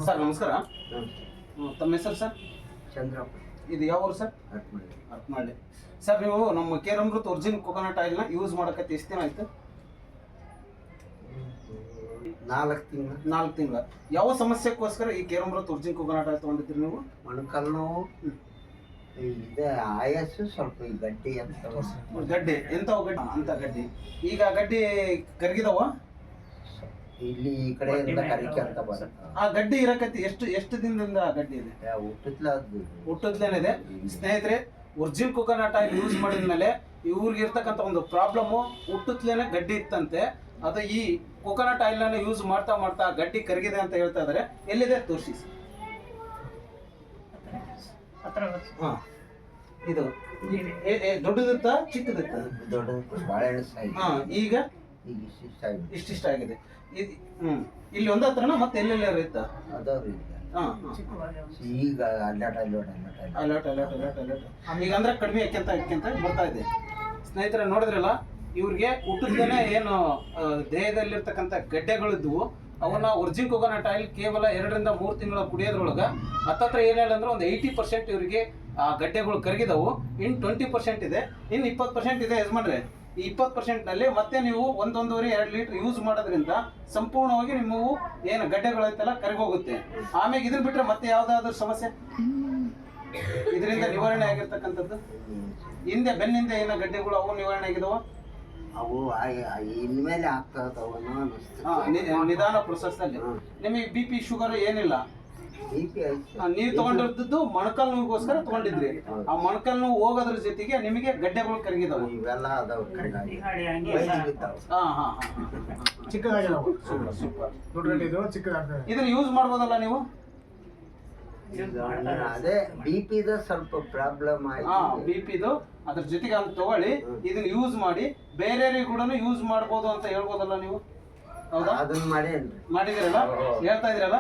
Sir ನಮಸ್ಕಾರ. ತಮ್ಮ ಹೆಸರು ಸರ್? ಚಂದ್ರಪ್ಪ. ಇದು ಯಾವ ಊರು ಸರ್? ಅರ್ಕಮಾಡಿ. ಸರ್ ನೀವು ನಮ್ಮ ಕೇರ್ ಅಮೃತ್ ಒರಿಜಿನಲ್ ಕೊಕೊನಟ್ ಆಯಿಲ್ನ ಯೂಸ್ ಮಾಡಕತ್ತೆ ಎಷ್ಟು ದಿನ ಆಯ್ತು? 4 ತಿಂಗಳು. 4 ತಿಂಗಳ. ಯಾವ ಸಮಸ್ಯೆಗೋಸ್ಕರ ಈ care Amrit original coconut oil ತೊಗೊಂಡಿದ್ರಿ ನೀವು? ಮೊಣಕಾಲು ನೋವು, ಇದೆ ಆಯಾಸು, ಸ್ವಲ್ಪ ಈ ಗಡ್ಡಿ ಅಂತ. ಗಡ್ಡೆ ಎಂಥವು ಗಡ್ಡಿ? ಅಂತ ಗಡ್ಡಿ. ಈಗ ಗಡ್ಡಿ ಕರಗಿದವ? ಇಲ್ಲಿ ಈ ಕಡೆಯಿಂದ ಕರಿಕೆ ಅಂತ ಬರುತ್ತೆ. ಆ ಗಡ್ಡಿ ಇರಕತ್ತಿ ಎಷ್ಟು ದಿನದಿಂದ ಆ ಗಡ್ಡಿ ಇದೆ? ಹುಟ್ಟದ್ಲೇನಿದೆ. ಸ್ನೇಹಿತರೆ, ಒರಿಜಿನಲ್ ಕೊಕೊನಟ್ ಆಯಿಲ್ ಯೂಸ್ ಮಾಡಿದ್ಮೇಲೆ ಇವ್ರಿಗೆ ಇರ್ತಕ್ಕಂಥ ಒಂದು ಪ್ರಾಬ್ಲಮ್ಮು ಹುಟ್ಟದ್ಲೇನೆ ಗಡ್ಡಿ ಇತ್ತಂತೆ. ಅದು ಈ ಕೊಕೊನಟ್ ಆಯಿಲ್ನ ಯೂಸ್ ಮಾಡ್ತಾ ಮಾಡ್ತಾ ಗಡ್ಡಿ ಕರಗಿದೆ ಅಂತ ಹೇಳ್ತಾ ಇದಾರೆ. ಎಲ್ಲಿದೆ ತೋರಿಸಿ. ಹಾಂ, ಇದು ದೊಡ್ಡದಿತ್ತ ಚಿಕ್ಕದಿತ್ತ? ದೊಡ್ಡ ಬಾಳೆಹಣ್ಣು ಸೈಜ್. ಹಾಂ, ಈಗ ಇಷ್ಟಿಷ್ಟ ಆಗಿದೆ. ಇಲ್ಲಿ ಒಂದ ಹತ್ರನ ಮತ್ತೆ ಎಲ್ಲೆಲ್ಲ ಇತ್ತ? ಅದಾವ್ರಿ. ಈಗ ಅಲರ್ಟ್ ಈಗ ಅಂದ್ರೆ ಕಡಿಮೆ ಯಾಕೆಂತ ಬರ್ತಾ ಇದೆ. ಸ್ನೇಹಿತರೆ ನೋಡಿದ್ರಲ್ಲ, ಇವ್ರಿಗೆ ಹುಟ್ಟಿದ್ದೇನೆ ಏನು ದೇಹದಲ್ಲಿರ್ತಕ್ಕಂಥ ಗಡ್ಡೆಗಳಿದ್ವು, ಅವನ್ನ ಒರಿಜಿನಲ್ ಕೊಕೊನಟ್ ಆಯಿಲ್ ಕೇವಲ 2 ರಿಂದ 3 ತಿಂಗಳ ಕುಡಿಯೋದ್ರೊಳಗ ಹತ್ತತ್ರ ಏನಿಲ್ಲ ಅಂದ್ರೆ ಒಂದು 80% ಇವರಿಗೆ ಆ ಗಡ್ಡೆಗಳು ಕರಗಿದವು. ಇನ್ನು 20% ಇದೆ, ಇನ್ನು 20% ಇದೆ ಯಜಮಾನ್ರೆ. ಈ 20% ನಲ್ಲಿ ಮತ್ತೆ ನೀವು 1-1.5-2 ಲೀಟರ್ ಯೂಸ್ ಮಾಡೋದ್ರಿಂದ ಸಂಪೂರ್ಣವಾಗಿ ನಿಮ್ಮವು ಏನು ಗಡ್ಡೆಗಳೈತಲ್ಲ ಕರಗೋಗುತ್ತೆ. ಆಮೇಲೆ ಇದನ್ನ ಬಿಟ್ರೆ ಮತ್ತೆ ಯಾವ್ದಾದ್ರು ಸಮಸ್ಯೆ ಇದರಿಂದ ನಿವಾರಣೆ ಆಗಿರ್ತಕ್ಕಂಥದ್ದು? ಹಿಂದೆ ಬೆನ್ನಿಂದ ಏನೋ ಗಡ್ಡೆಗಳು ಅವು ನಿವಾರಣೆ ಆಗಿದಾವ? ಅವು ಇನ್ಮೇಲೆ ಆಗ್ತಾವ. ನಿಧಾನ ಪ್ರೊಸೆಸ್ ಅಲ್ಲಿ. ನಿಮಗೆ BP ಶುಗರ್ ಏನಿಲ್ಲ? ನೀವು ತಗೊಂಡಿದ್ದು ಮೊಣಕಾಲ್ ನೋವಿಗೋಸ್ಕರ ತಗೊಂಡಿದ್ರಿ. ಆ ಮೊಣಕಾಲ್ ನೋವು ಹೋಗೋದ್ರ ಜೊತೆಗೆ ನಿಮಗೆ ಗಡ್ಡೆಗಳು ಕರಗಿದಾವೆ. ಇದನ್ನ ಯೂಸ್ ಮಾಡ್ಬೋದಲ್ಲ ನೀವು? ಅದೇ BP ಸ್ವಲ್ಪ ಪ್ರಾಬ್ಲಮ್ ಆಯ್ತು. BP ಅದ್ರ ಜೊತೆಗೆ ಅಂತ ತಗೊಳ್ಳಿ, ಇದನ್ನ ಯೂಸ್ ಮಾಡಿ ಬೇರೆಯವ್ರಿಗೆ ಕೂಡ ಯೂಸ್ ಮಾಡ್ಬೋದು ಅಂತ ಹೇಳ್ಬೋದಲ್ಲ ನೀವು? ಹೌದಾ? ಅದನ್ನ ಮಾಡಿದಿರಲ್ಲ, ಹೇಳ್ತಾ ಇದ್ರಲ್ಲ.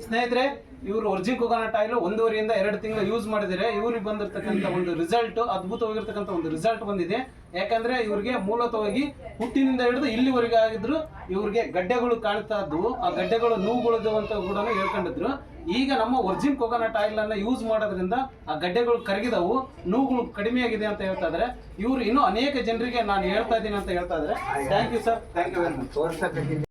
ಸ್ನೇಹಿತರೆ, ಇವರು ಒರಿಜಿನಲ್ ಕೊಕೊನಟ್ ಆಯಿಲ್ 1.5 ರಿಂದ 2 ತಿಂಗಳು ಯೂಸ್ ಮಾಡಿದರೆ ಇವ್ರಿಗೆ ಬಂದಿರತಕ್ಕಂಥ ಒಂದು ರಿಸಲ್ಟ್, ಅದ್ಭುತವಾಗಿರ್ತಕ್ಕಂಥ ಒಂದು ರಿಸಲ್ಟ್ ಬಂದಿದೆ. ಯಾಕಂದ್ರೆ ಇವ್ರಿಗೆ ಮೂಲತವಾಗಿ ಹುಟ್ಟಿನಿಂದ ಹಿಡಿದು ಇಲ್ಲಿವರೆಗೆ ಆಗಿದ್ರು ಇವ್ರಿಗೆ ಗಡ್ಡೆಗಳು ಕಾಣ್ತಾ ಇದ್ವು. ಆ ಗಡ್ಡೆಗಳು ನೋವುಗಳಿದ್ವು ಅಂತ ಕೂಡ ಹೇಳ್ಕೊಂಡಿದ್ರು. ಈಗ ನಮ್ಮ ಒರಿಜಿನಲ್ ಕೊಕೊನಟ್ ಆಯಿಲ್ ಅನ್ನ ಯೂಸ್ ಮಾಡೋದ್ರಿಂದ ಆ ಗಡ್ಡೆಗಳು ಕರಗಿದವು, ನೋವುಗಳು ಕಡಿಮೆ ಆಗಿದೆ ಅಂತ ಹೇಳ್ತಾ ಇದಾರೆ. ಇವ್ರು ಇನ್ನೂ ಅನೇಕ ಜನರಿಗೆ ನಾನು ಹೇಳ್ತಾ ಇದ್ದೀನಿ ಅಂತ ಹೇಳ್ತಾ ಇದ್ದಾರೆ. Thank you sir, thank you very much.